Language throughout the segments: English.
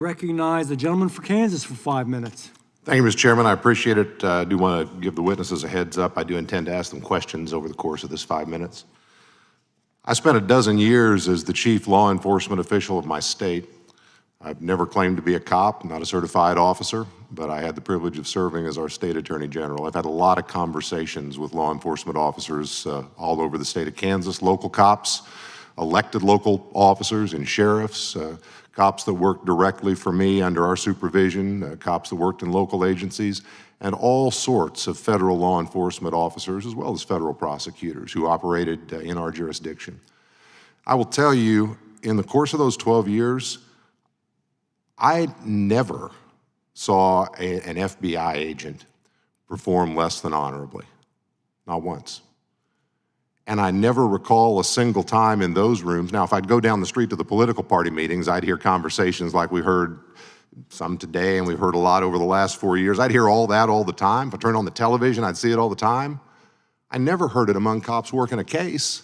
Recognize the gentleman for Kansas for 5 minutes. Thank you, Mr. Chairman. I appreciate it. I do want to give the witnesses a heads up. I do intend to ask them questions over the course of this 5 minutes. I spent a dozen years as the chief law enforcement official of my state. I've never claimed to be a cop, not a certified officer, but I had the privilege of serving as our state attorney general. I've had a lot of conversations with law enforcement officers all over the state of Kansas, local cops, elected local officers and sheriffs, cops that worked directly for me under our supervision, cops that worked in local agencies, and all sorts of federal law enforcement officers, as well as federal prosecutors who operated in our jurisdiction. I will tell you, in the course of those 12 years, I never saw an FBI agent perform less than honorably, not once. And I never recall a single time in those rooms. Now, if I'd go down the street to the political party meetings, I'd hear conversations like we heard some today and we've heard a lot over the last 4 years. I'd hear all that all the time. If I turned on the television, I'd see it all the time. I never heard it among cops working a case.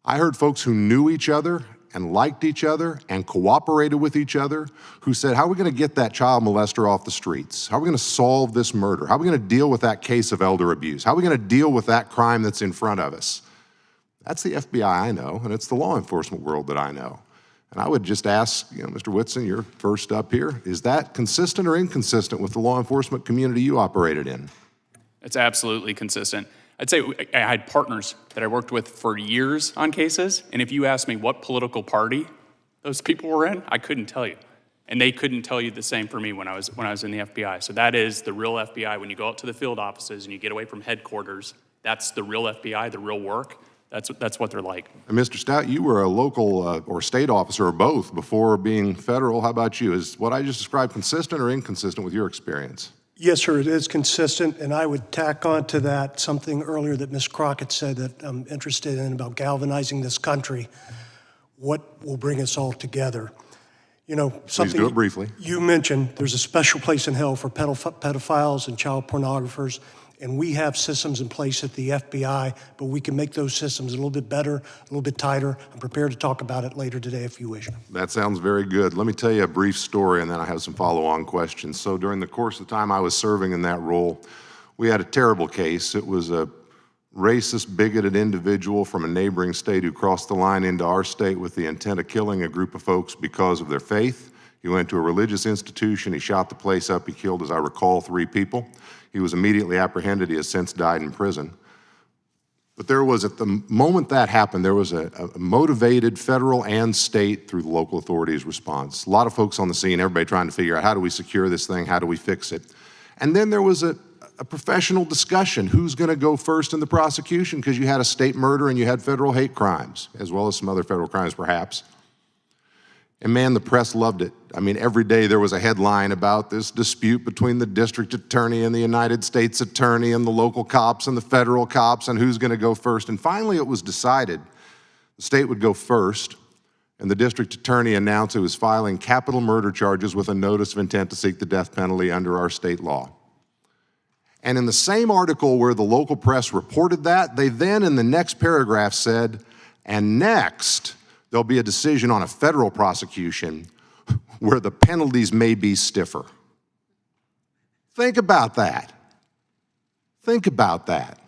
I heard folks who knew each other and liked each other and cooperated with each other, who said, how are we gonna get that child molester off the streets? How are we gonna solve this murder? How are we gonna deal with that case of elder abuse? How are we gonna deal with that crime that's in front of us? That's the FBI I know, and it's the law enforcement world that I know. And I would just ask, Mr. Whitson, you're first up here, is that consistent or inconsistent with the law enforcement community you operated in? It's absolutely consistent. I'd say I had partners that I worked with for years on cases, and if you asked me what political party those people were in, I couldn't tell you. And they couldn't tell you the same for me when I was in the FBI. So that is the real FBI. When you go out to the field offices and you get away from headquarters, that's the real FBI, the real work. That's what they're like. And Mr. Stout, you were a local or state officer or both before being federal. How about you? Is what I just described consistent or inconsistent with your experience? Yes, sir, it is consistent, and I would tack on to that something earlier that Ms. Crockett said that I'm interested in about galvanizing this country. What will bring us all together? Something. Please do it briefly. You mentioned there's a special place in hell for pedophiles and child pornographers, and we have systems in place at the FBI, but we can make those systems a little bit better, a little bit tighter. I'm prepared to talk about it later today if you wish. That sounds very good. Let me tell you a brief story and then I have some follow-on questions. So during the course of the time I was serving in that role, we had a terrible case. It was a racist, bigoted individual from a neighboring state who crossed the line into our state with the intent of killing a group of folks because of their faith. He went to a religious institution, he shot the place up, he killed, as I recall, 3 people. He was immediately apprehended. He has since died in prison. But there was, at the moment that happened, there was a motivated federal and state through the local authorities response. A lot of folks on the scene, everybody trying to figure out how do we secure this thing, how do we fix it? And then there was a professional discussion, who's gonna go first in the prosecution, because you had a state murder and you had federal hate crimes, as well as some other federal crimes perhaps. And man, the press loved it. I mean, every day there was a headline about this dispute between the district attorney and the United States attorney and the local cops and the federal cops and who's gonna go first. And finally it was decided the state would go first, and the district attorney announced it was filing capital murder charges with a notice of intent to seek the death penalty under our state law. And in the same article where the local press reported that, they then in the next paragraph said, and next, there'll be a decision on a federal prosecution where the penalties may be stiffer. Think about that. Think about that.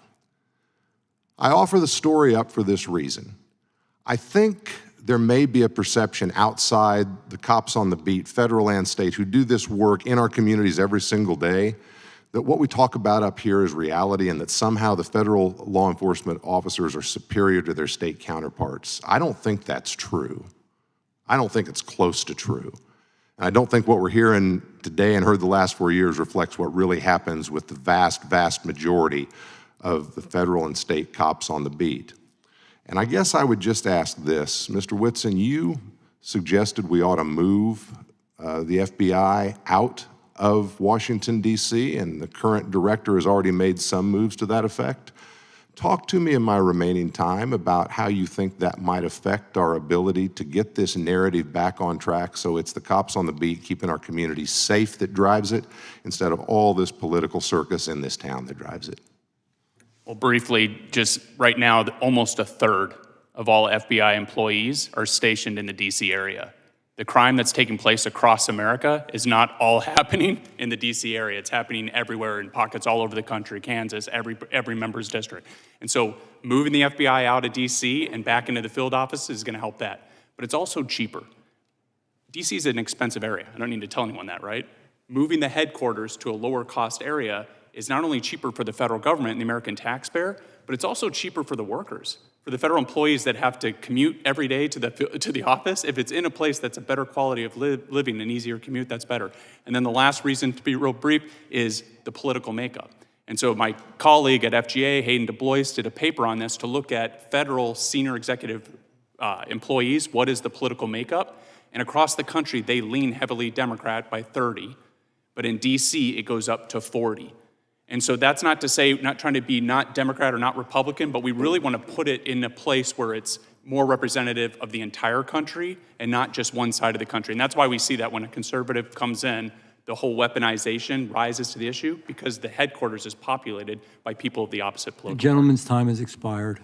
I offer the story up for this reason. I think there may be a perception outside the cops on the beat, federal and state, who do this work in our communities every single day, that what we talk about up here is reality and that somehow the federal law enforcement officers are superior to their state counterparts. I don't think that's true. I don't think it's close to true. And I don't think what we're hearing today and heard the last 4 years reflects what really happens with the vast, vast majority of the federal and state cops on the beat. And I guess I would just ask this, Mr. Whitson, you suggested we ought to move the FBI out of Washington, D.C., and the current director has already made some moves to that effect. Talk to me in my remaining time about how you think that might affect our ability to get this narrative back on track so it's the cops on the beat keeping our communities safe that drives it instead of all this political circus in this town that drives it. Well, briefly, just right now, almost a third of all FBI employees are stationed in the DC area. The crime that's taking place across America is not all happening in the DC area. It's happening everywhere in pockets all over the country, Kansas, every member's district. And so moving the FBI out of DC and back into the field office is gonna help that. But it's also cheaper. DC is an expensive area. I don't need to tell anyone that, right? Moving the headquarters to a lower cost area is not only cheaper for the federal government and the American taxpayer, but it's also cheaper for the workers. For the federal employees that have to commute every day to the office, if it's in a place that's a better quality of living, an easier commute, that's better. And then the last reason, to be real brief, is the political makeup. And so my colleague at FGA, Hayden Du Bois, did a paper on this to look at federal senior executive employees, what is the political makeup? And across the country, they lean heavily Democrat by 30, but in DC, it goes up to 40. And so that's not to say, not trying to be not Democrat or not Republican, but we really want to put it in a place where it's more representative of the entire country and not just one side of the country. And that's why we see that when a conservative comes in, the whole weaponization rises to the issue because the headquarters is populated by people of the opposite The political. gentleman's time has expired.